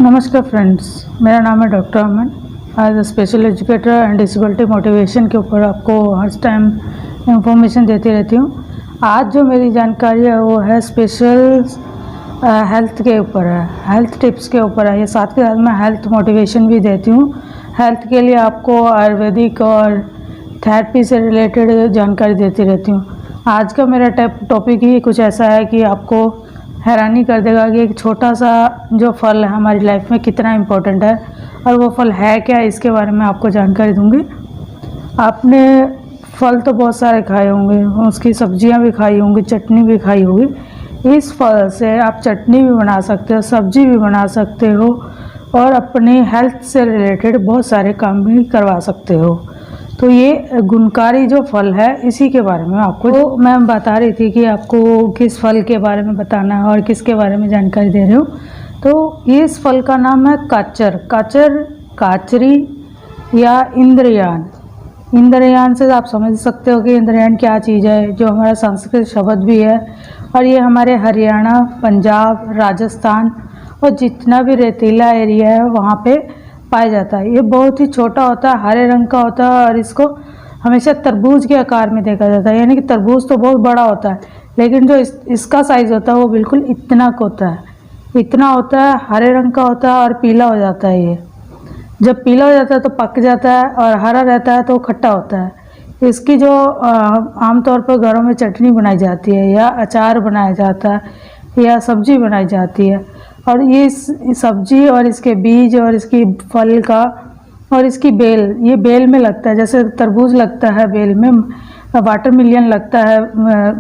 नमस्कार फ्रेंड्स, मेरा नाम है doctor Aman. As a special educator and disability motivation के ऊपर आपको हर टाइम इंफॉर्मेशन देती रहती हूँ। आज जो मेरी जानकारी है वो है स्पेशल हेल्थ के ऊपर है, हेल्थ टिप्स के ऊपर है। ये साथ के साथ मैं हेल्थ मोटिवेशन भी देती हूँ। हेल्थ के लिए आपको आयुर्वेदिक और थेरेपी से रिलेटेड जानकारी देती रहती हूँ। आज का मेरा टॉपिक ही कुछ ऐसा है कि आपको हैरानी कर देगा कि एक छोटा सा जो फल है हमारी लाइफ में कितना इम्पोर्टेंट है, और वो फल है क्या, इसके बारे में आपको जानकारी दूंगी। आपने फल तो बहुत सारे खाए होंगे, उसकी सब्जियां भी खाई होंगी, चटनी भी खाई होगी। इस फल से आप चटनी भी बना सकते हो, सब्जी भी बना सकते हो, और अपनी हेल्थ से रिलेटेड बहुत सारे काम भी करवा सकते हो। तो ये गुणकारी जो फल है इसी के बारे में आपको तो मैं बता रही थी कि आपको किस फल के बारे में बताना है और किसके बारे में जानकारी दे रही हूँ। तो इस फल का नाम है काचर, काचरी या इंद्रयान। इंद्रयान से आप समझ सकते हो कि इंद्रयान क्या चीज़ है, जो हमारा संस्कृत शब्द भी है। और ये हमारे हरियाणा, पंजाब, राजस्थान और जितना भी रेतीला एरिया है वहाँ पे पाया जाता है। ये बहुत ही छोटा होता है, हरे रंग का होता है, और इसको हमेशा तरबूज के आकार में देखा जाता है। यानी कि तरबूज तो बहुत बड़ा होता है, लेकिन जो इसका साइज़ होता है वो बिल्कुल इतना का होता है, इतना होता है, हरे रंग का होता है और पीला हो जाता है। ये जब पीला हो जाता है तो पक जाता है, और हरा रहता है तो खट्टा होता है। इसकी जो आमतौर पर घरों में चटनी बनाई जाती है, या अचार बनाया जाता है, या सब्जी बनाई जाती है। और ये सब्जी और इसके बीज और इसकी फल का और इसकी बेल, ये बेल में लगता है। जैसे तरबूज लगता है बेल में, वाटरमेलन लगता है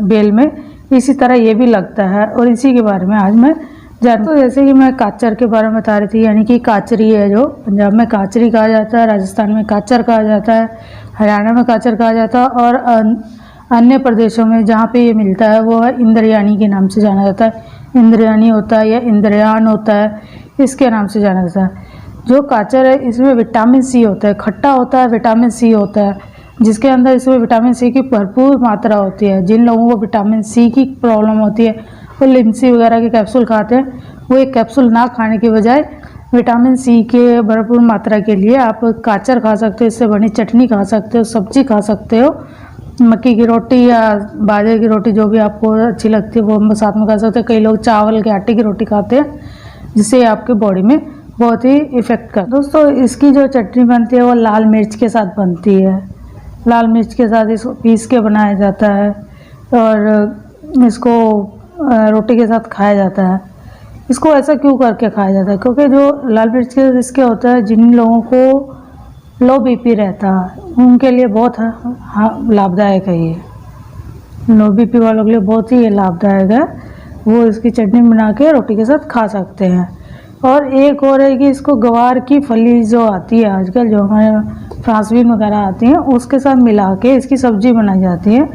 बेल में, इसी तरह ये भी लगता है। और इसी के बारे में आज मैं तो जैसे कि मैं काचर के बारे में बता रही थी, यानी कि काचरी है, जो पंजाब में काचरी कहा जाता है, राजस्थान में काचर कहा जाता है, हरियाणा में काचर कहा जाता है, और अन्य प्रदेशों में जहाँ पे ये मिलता है वो है इंद्रयानी के नाम से जाना जाता है। इंद्रयानी होता है या इंद्रयान होता है, इसके नाम से जाना जाता है। जो काचर है इसमें विटामिन सी होता है, खट्टा होता है, विटामिन सी होता है, जिसके अंदर इसमें विटामिन सी की भरपूर मात्रा होती है। जिन लोगों को विटामिन सी की प्रॉब्लम होती है वो लिमसी वगैरह के कैप्सूल खाते हैं, वो एक कैप्सूल ना खाने की बजाय विटामिन सी के भरपूर मात्रा के लिए आप काचर खा सकते हो, इससे बनी चटनी खा सकते हो, सब्जी खा सकते हो, मक्की की रोटी या बाजरे की रोटी जो भी आपको अच्छी लगती है वो हम साथ में खा सकते हैं। कई लोग चावल के आटे की रोटी खाते हैं, जिससे आपके बॉडी में बहुत ही इफ़ेक्ट कर। दोस्तों, इसकी जो चटनी बनती है वो लाल मिर्च के साथ बनती है। लाल मिर्च के साथ इसको पीस के बनाया जाता है, और इसको रोटी के साथ खाया जाता है। इसको ऐसा क्यों करके खाया जाता है? क्योंकि जो लाल मिर्च के इसके होता है, जिन लोगों को लो बीपी रहता है उनके लिए बहुत लाभदायक है। ये लो बीपी वालों के लिए बहुत ही लाभदायक है। वो इसकी चटनी बना के रोटी के साथ खा सकते हैं। और एक और है कि इसको गवार की फली जो आती है आजकल, जो हमारे फ्रांसबीन वगैरह आती हैं, उसके साथ मिला के इसकी सब्जी बनाई जाती है,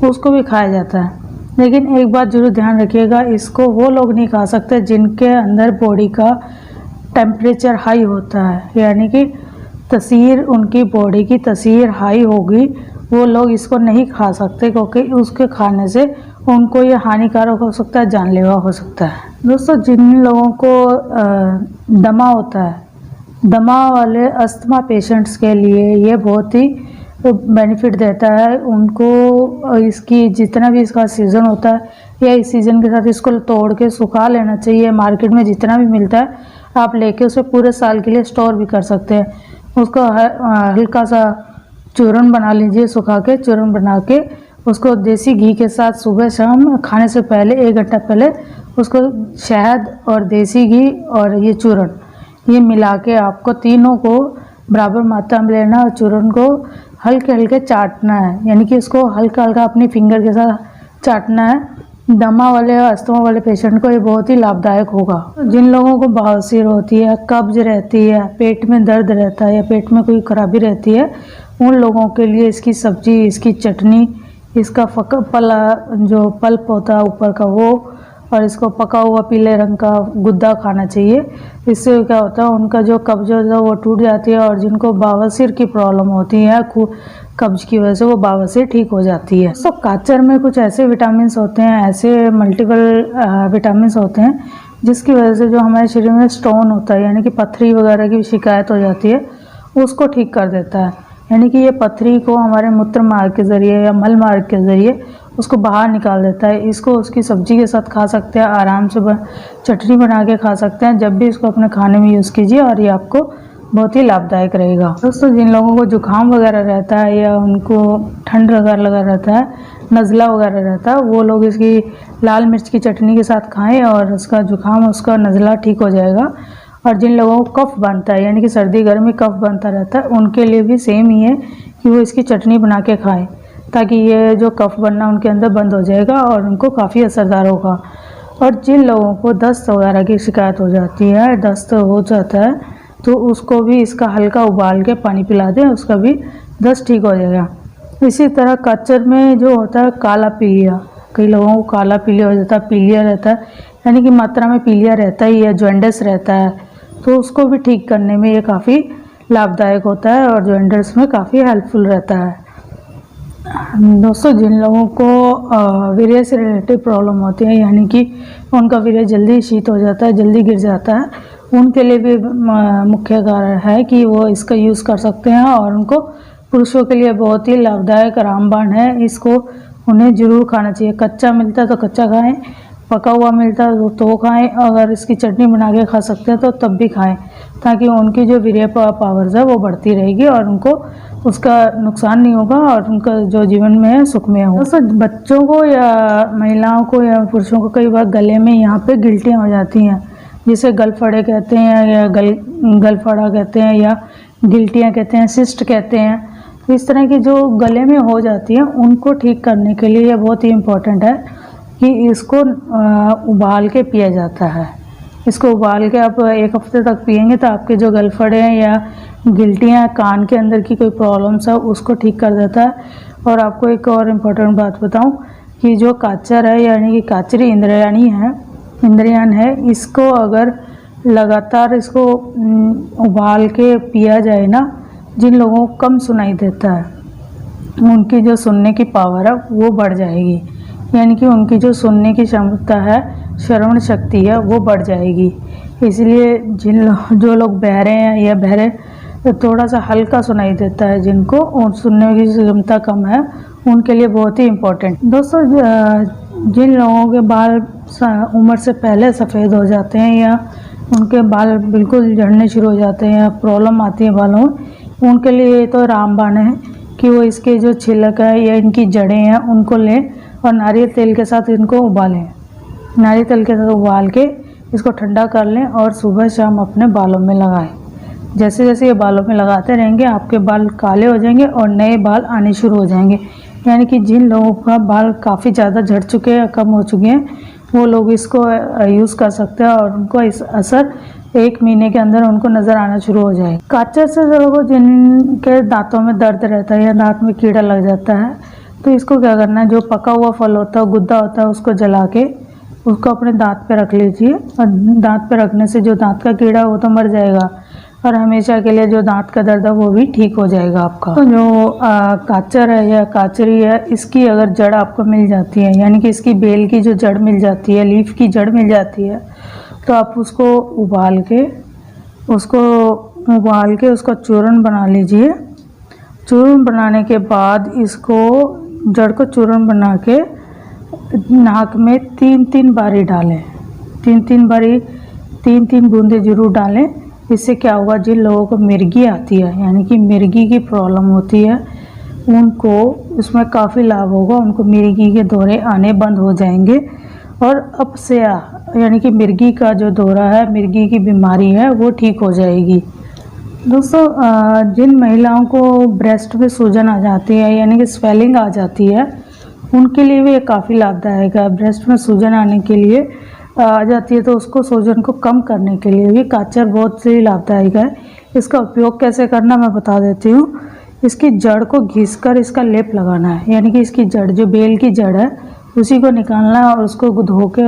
उसको भी खाया जाता है। लेकिन एक बात जरूर ध्यान रखिएगा, इसको वो लोग नहीं खा सकते जिनके अंदर बॉडी का टेम्परेचर हाई होता है, यानी कि तसीर, उनकी बॉडी की तसीर हाई होगी, वो लोग इसको नहीं खा सकते, क्योंकि उसके खाने से उनको ये हानिकारक हो सकता है, जानलेवा हो सकता है। दोस्तों, जिन लोगों को दमा होता है, दमा वाले अस्थमा पेशेंट्स के लिए ये बहुत ही बेनिफिट देता है। उनको इसकी जितना भी इसका सीज़न होता है, या इस सीज़न के साथ इसको तोड़ के सुखा लेना चाहिए। मार्केट में जितना भी मिलता है आप लेके उसे पूरे साल के लिए स्टोर भी कर सकते हैं। उसको हल्का सा चूरन बना लीजिए, सुखा के चूरन बना के उसको देसी घी के साथ सुबह शाम खाने से पहले 1 घंटा पहले उसको शहद और देसी घी और ये चूरन, ये मिला के आपको तीनों को बराबर मात्रा में लेना, और चूरन को हल्के हल्के चाटना है, यानी कि इसको हल्का हल्का अपनी फिंगर के साथ चाटना है। दमा वाले और अस्थमा वाले पेशेंट को ये बहुत ही लाभदायक होगा। जिन लोगों को बवासीर होती है, कब्ज रहती है, पेट में दर्द रहता है, या पेट में कोई खराबी रहती है, उन लोगों के लिए इसकी सब्जी, इसकी चटनी, इसका जो पल्प होता है ऊपर का वो, और इसको पका हुआ पीले रंग का गुद्दा खाना चाहिए। इससे क्या होता है, उनका जो कब्ज होता है वो टूट जाती है, और जिनको बवासीर की प्रॉब्लम होती है कब्ज की वजह से, वो बवासीर ठीक हो जाती है। तो काचर में कुछ ऐसे विटामिन होते हैं, ऐसे मल्टीपल विटामिन होते हैं जिसकी वजह से जो हमारे शरीर में स्टोन होता है यानी कि पथरी वगैरह की शिकायत हो जाती है उसको ठीक कर देता है। यानी कि ये पथरी को हमारे मूत्र मार्ग के ज़रिए या मल मार्ग के ज़रिए उसको बाहर निकाल देता है। इसको उसकी सब्जी के साथ खा सकते हैं, आराम से चटनी बना के खा सकते हैं। जब भी इसको अपने खाने में यूज़ कीजिए और ये आपको बहुत ही लाभदायक रहेगा। दोस्तों, जिन लोगों को जुकाम वगैरह रहता है या उनको ठंड वगैरह लगा रहता है, नज़ला वगैरह रहता है, वो लोग इसकी लाल मिर्च की चटनी के साथ खाएं और उसका जुकाम, उसका नज़ला ठीक हो जाएगा। और जिन लोगों को कफ बनता है यानी कि सर्दी गर्मी कफ बनता रहता है, उनके लिए भी सेम ही है कि वो इसकी चटनी बना के खाएं, ताकि ये जो कफ बनना उनके अंदर बंद हो जाएगा और उनको काफ़ी असरदार होगा। और जिन लोगों को दस्त वगैरह की शिकायत हो जाती है, दस्त हो जाता है, तो उसको भी इसका हल्का उबाल के पानी पिला दें, उसका भी दस्त ठीक हो जाएगा। इसी तरह कच्चर में जो होता है काला पीलिया, कई लोगों को काला पीलिया हो जाता है, पीलिया रहता है यानी कि मात्रा में पीलिया रहता ही है, जॉन्डिस रहता है, तो उसको भी ठीक करने में ये काफ़ी लाभदायक होता है और जॉन्डिस में काफ़ी हेल्पफुल रहता है। दोस्तों, जिन लोगों को वीर्य से रिलेटेड प्रॉब्लम होती है यानी कि उनका वीर्य जल्दी शीत हो जाता है, जल्दी गिर जाता है, उनके लिए भी मुख्य कारण है कि वो इसका यूज़ कर सकते हैं और उनको पुरुषों के लिए बहुत ही लाभदायक रामबाण है। इसको उन्हें ज़रूर खाना चाहिए। कच्चा मिलता है तो कच्चा खाएं, पका हुआ मिलता है तो खाएं, अगर इसकी चटनी बना के खा सकते हैं तो तब भी खाएं, ताकि उनकी जो वीर्य पावर्स है वो बढ़ती रहेगी और उनको उसका नुकसान नहीं होगा और उनका जो जीवन में है सुखमय हो। दोस्तों, बच्चों को या महिलाओं को या पुरुषों को कई बार गले में यहाँ पे गिल्टियाँ हो जाती हैं, जिसे गलफड़े कहते हैं या गलफड़ा कहते हैं या गिल्टियाँ कहते हैं, सिस्ट कहते हैं। तो इस तरह की जो गले में हो जाती हैं उनको ठीक करने के लिए यह बहुत ही इम्पोर्टेंट है कि इसको उबाल के पिया जाता है। इसको उबाल के आप 1 हफ्ते तक पिएंगे तो आपके जो गलफड़े हैं या गिल्टियाँ, कान के अंदर की कोई प्रॉब्लम्स है उसको ठीक कर देता है। और आपको एक और इम्पोर्टेंट बात बताऊं कि जो काचर है यानी कि काचरी इंद्रियान है, इसको अगर लगातार इसको उबाल के पिया जाए ना, जिन लोगों को कम सुनाई देता है उनकी जो सुनने की पावर है वो बढ़ जाएगी, यानी कि उनकी जो सुनने की क्षमता है, श्रवण शक्ति है, वो बढ़ जाएगी। इसलिए जो लोग बहरे हैं या बहरे तो थोड़ा सा हल्का सुनाई देता है, जिनको और सुनने की क्षमता कम है, उनके लिए बहुत ही इम्पोर्टेंट। दोस्तों, जिन लोगों के बाल उम्र से पहले सफ़ेद हो जाते हैं या उनके बाल बिल्कुल झड़ने शुरू हो जाते हैं या प्रॉब्लम आती है बालों में, उनके लिए तो रामबाण है कि वो इसके जो छिलक है या इनकी जड़ें हैं उनको लें और नारियल तेल के साथ इनको उबालें। नारियल तेल के साथ उबाल के इसको ठंडा कर लें और सुबह शाम अपने बालों में लगाएं। जैसे जैसे ये बालों में लगाते रहेंगे आपके बाल काले हो जाएंगे और नए बाल आने शुरू हो जाएंगे। यानी कि जिन लोगों का बाल काफ़ी ज़्यादा झड़ चुके हैं, कम हो चुके हैं, वो लोग इसको यूज़ कर सकते हैं और उनको इस असर 1 महीने के अंदर उनको नज़र आना शुरू हो जाए। काचर से लोगों जिनके दांतों में दर्द रहता है या दांत में कीड़ा लग जाता है, तो इसको क्या करना है, जो पका हुआ फल होता है, गुद्दा होता है, उसको जला के उसको अपने दांत पे रख लीजिए और दांत पे रखने से जो दांत का कीड़ा वो तो मर जाएगा और हमेशा के लिए जो दांत का दर्द है वो भी ठीक हो जाएगा आपका। तो जो काचर है या काचरी है, इसकी अगर जड़ आपको मिल जाती है, यानी कि इसकी बेल की जो जड़ मिल जाती है, लीफ की जड़ मिल जाती है, तो आप उसको उबाल के उसका चूर्ण बना लीजिए। चूर्ण बनाने के बाद इसको जड़ को चूर्ण बना के नाक में 3-3 बारी डालें। 3-3 बूंदे जरूर डालें। इससे क्या होगा, जिन लोगों को मिर्गी आती है यानी कि मिर्गी की प्रॉब्लम होती है, उनको इसमें काफ़ी लाभ होगा। उनको मिर्गी के दौरे आने बंद हो जाएंगे और अपस्या यानी कि मिर्गी का जो दौरा है, मिर्गी की बीमारी है, वो ठीक हो जाएगी। दोस्तों, जिन महिलाओं को ब्रेस्ट में सूजन आ जाती है यानी कि स्वेलिंग आ जाती है, उनके लिए भी ये काफ़ी लाभदायक है। ब्रेस्ट में सूजन आने के लिए आ जाती है तो उसको सूजन को कम करने के लिए भी काचर बहुत ही लाभदायक है। इसका उपयोग कैसे करना मैं बता देती हूँ। इसकी जड़ को घिसकर इसका लेप लगाना है, यानी कि इसकी जड़ जो बेल की जड़ है उसी को निकालना है और उसको धो के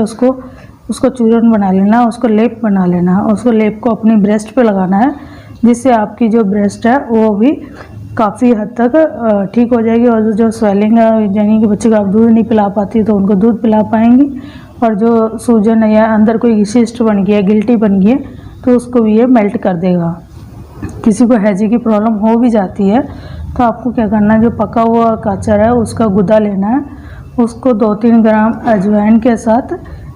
उसको चूर्ण बना लेना, उसको लेप बना लेना है। उसको लेप को अपनी ब्रेस्ट पे लगाना है, जिससे आपकी जो ब्रेस्ट है वो भी काफ़ी हद तक ठीक हो जाएगी। और जो स्वेलिंग है, यानी कि बच्चे को आप दूध नहीं पिला पाती तो उनको दूध पिला पाएंगी और जो सूजन है या अंदर कोई शिस्ट बन गया, गिल्टी बन गई है, तो उसको भी ये मेल्ट कर देगा। किसी को हैजे की प्रॉब्लम हो भी जाती है तो आपको क्या करना है, जो पका हुआ गाजर है उसका गुदा लेना है, उसको 2-3 ग्राम अजवाइन के साथ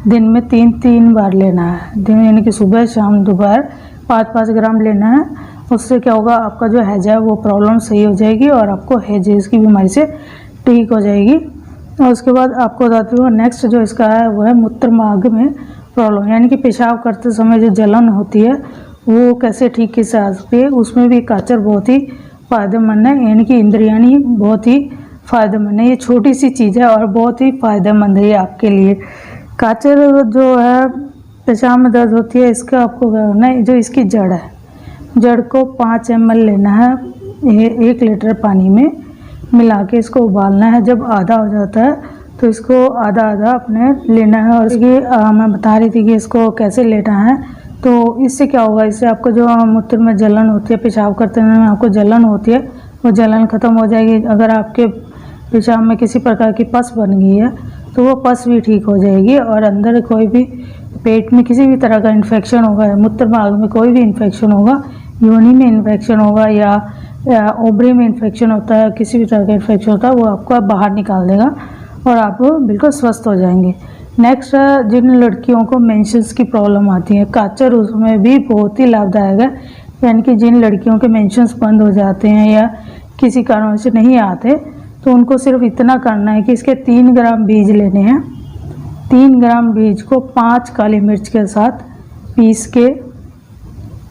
दिन में 3-3 बार लेना है। दिन यानी कि सुबह शाम दोपहर 5-5 ग्राम लेना है। उससे क्या होगा, आपका जो हैजा है वो प्रॉब्लम सही हो जाएगी और आपको हैजेस की बीमारी से ठीक हो जाएगी। और उसके बाद आपको बताती हूँ नेक्स्ट जो इसका है वो है मूत्र मार्ग में प्रॉब्लम, यानी कि पेशाब करते समय जो जलन होती है वो कैसे ठीक कैसे आ सकती है। उसमें भी गाजर बहुत ही फ़ायदेमंद है, यानी कि इंद्रियाणी बहुत ही फ़ायदेमंद है। ये छोटी सी चीज़ है और बहुत ही फ़ायदेमंद है ये आपके लिए। गाजर जो है पेशाब में दर्द होती है, इसका आपको क्या करना है, जो इसकी जड़ है, जड़ को 5 ml लेना है 1 लीटर पानी में मिला के इसको उबालना है। जब आधा हो जाता है तो इसको आधा आधा अपने लेना है। और इसकी मैं बता रही थी कि इसको कैसे लेना है। तो इससे क्या होगा, इससे आपको जो मूत्र में जलन होती है, पेशाब करते समय आपको जलन होती है, वो जलन ख़त्म हो जाएगी। अगर आपके पेशाब में किसी प्रकार की पस बन गई है तो वो पस भी ठीक हो जाएगी। और अंदर कोई भी पेट में किसी भी तरह का इन्फेक्शन होगा, मूत्र मार्ग में कोई भी इन्फेक्शन होगा, योनि में इन्फेक्शन होगा या ओवरी में इन्फेक्शन होता है, किसी भी तरह का इन्फेक्शन होता है, वो आपको बाहर निकाल देगा और आप बिल्कुल स्वस्थ हो जाएंगे। नेक्स्ट, जिन लड़कियों को मेंसेस की प्रॉब्लम आती है, गाजर उसमें भी बहुत ही लाभदायक है। यानी कि जिन लड़कियों के मेंसेस बंद हो जाते हैं या किसी कारण से नहीं आते, तो उनको सिर्फ इतना करना है कि इसके 3 ग्राम बीज लेने हैं। 3 ग्राम बीज को 5 काली मिर्च के साथ पीस के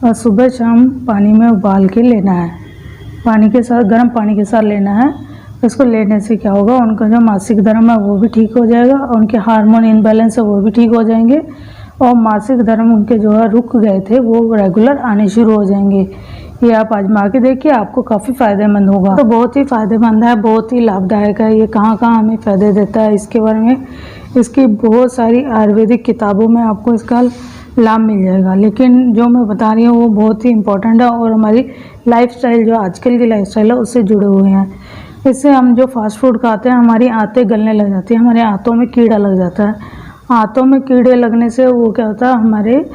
और सुबह शाम पानी में उबाल के लेना है। पानी के साथ, गर्म पानी के साथ लेना है। इसको लेने से क्या होगा, उनका जो मासिक धर्म है वो भी ठीक हो जाएगा और उनके हार्मोन इनबैलेंस है वो भी ठीक हो जाएंगे और मासिक धर्म उनके जो है रुक गए थे वो रेगुलर आने शुरू हो जाएंगे। ये आप आजमा के देखिए, आपको काफ़ी फ़ायदेमंद होगा। तो बहुत ही फ़ायदेमंद है, बहुत ही लाभदायक है। ये कहाँ कहाँ हमें फ़ायदे देता है इसके बारे में इसकी बहुत सारी आयुर्वेदिक किताबों में आपको इसका लाभ मिल जाएगा। लेकिन जो मैं बता रही हूँ वो बहुत ही इम्पोर्टेंट है और हमारी लाइफस्टाइल, जो आजकल की लाइफस्टाइल है, उससे जुड़े हुए हैं। इससे हम जो फास्ट फूड खाते हैं, हमारी आंतें गलने लग जाती हैं, हमारे आंतों में कीड़ा लग जाता है। आंतों में कीड़े लगने से वो क्या होता है, हमारे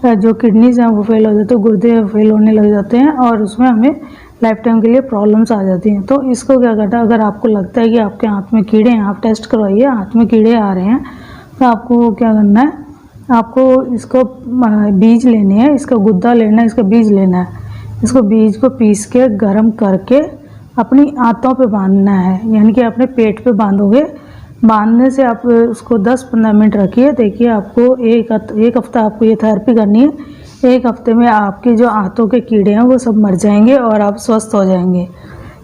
जो किडनीज हैं वो फेल हो जाते हैं, गुर्दे फेल होने लग जाते हैं और उसमें हमें लाइफ टाइम के लिए प्रॉब्लम्स आ जाती हैं। तो इसको क्या करता है, अगर आपको लगता है कि आपके हाथ में कीड़े हैं, आप टेस्ट करवाइए, हाथ में कीड़े आ रहे हैं, तो आपको क्या करना है, आपको इसको बीज लेने हैं, इसका गुद्दा लेना है, इसका बीज लेना है। इसको बीज को पीस के गर्म करके अपनी आंतों पे बांधना है, यानी कि अपने पेट पे बांधोगे। बांधने से आप उसको 10-15 मिनट रखिए। देखिए आपको एक हफ्ता आपको ये थेरेपी करनी है। 1 हफ्ते में आपके जो आंतों के कीड़े हैं वो सब मर जाएंगे और आप स्वस्थ हो जाएंगे।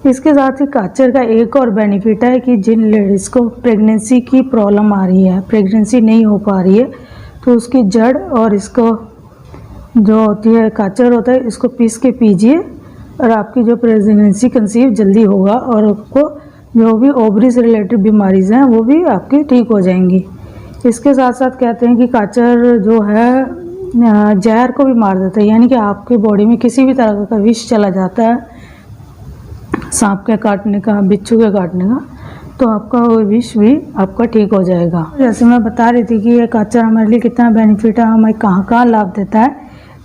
इसके साथ ही गाजर का एक और बेनिफिट है कि जिन लेडीज़ को प्रेगनेंसी की प्रॉब्लम आ रही है, प्रेगनेंसी नहीं हो पा रही है, तो उसकी जड़ और इसको जो होती है गाजर होता है, इसको पीस के पीजिए और आपकी जो प्रेगनेंसी कंसीव जल्दी होगा और आपको जो भी ओवरी से रिलेटेड बीमारीज़ हैं वो भी आपकी ठीक हो जाएंगी। इसके साथ साथ कहते हैं कि गाजर जो है जहर को भी मार देता है, यानी कि आपकी बॉडी में किसी भी तरह का विष चला जाता है, सांप के काटने का, बिच्छू के काटने का, तो आपका वो विष भी आपका ठीक हो जाएगा। जैसे मैं बता रही थी कि ये गाजर हमारे लिए कितना बेनिफिट है, हमें कहाँ कहाँ लाभ देता है,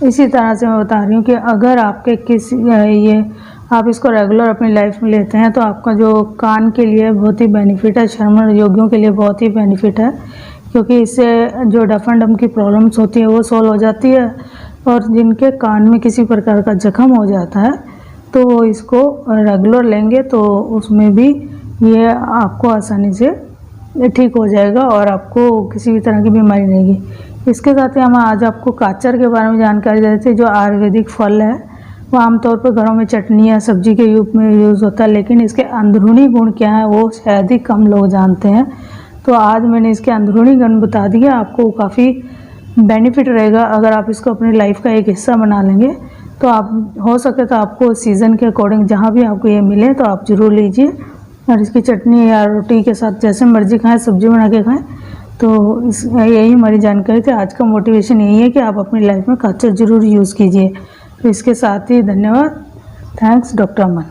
इसी तरह से मैं बता रही हूँ कि अगर आपके ये आप इसको रेगुलर अपनी लाइफ में लेते हैं तो आपका जो कान के लिए बहुत ही बेनिफिट है, श्रवण योगियों के लिए बहुत ही बेनिफिट है, क्योंकि इससे जो डफ एंड डम की प्रॉब्लम्स होती है वो सॉल्व हो जाती है। और जिनके कान में किसी प्रकार का जख्म हो जाता है तो वो इसको रेगुलर लेंगे तो उसमें भी ये आपको आसानी से ठीक हो जाएगा और आपको किसी भी तरह की बीमारी नहीं रहेगी। इसके साथ ही हम आज आपको गाजर के बारे में जानकारी दे देते हैं। जो आयुर्वेदिक फल है वो आमतौर पर घरों में चटनी या सब्जी के रूप में यूज़ होता है, लेकिन इसके अंदरूनी गुण क्या है वो शायद ही कम लोग जानते हैं। तो आज मैंने इसके अंदरूनी गुण बता दिए, आपको काफ़ी बेनिफिट रहेगा अगर आप इसको अपनी लाइफ का एक हिस्सा बना लेंगे। तो आप हो सके तो आपको सीज़न के अकॉर्डिंग जहाँ भी आपको ये मिले तो आप ज़रूर लीजिए और इसकी चटनी या रोटी के साथ जैसे मर्जी खाएं, सब्जी बना के खाएं। तो यही हमारी जानकारी थी। आज का मोटिवेशन यही है कि आप अपनी लाइफ में गाजर ज़रूर यूज़ कीजिए। तो इसके साथ ही धन्यवाद। थैंक्स डॉक्टर अमन।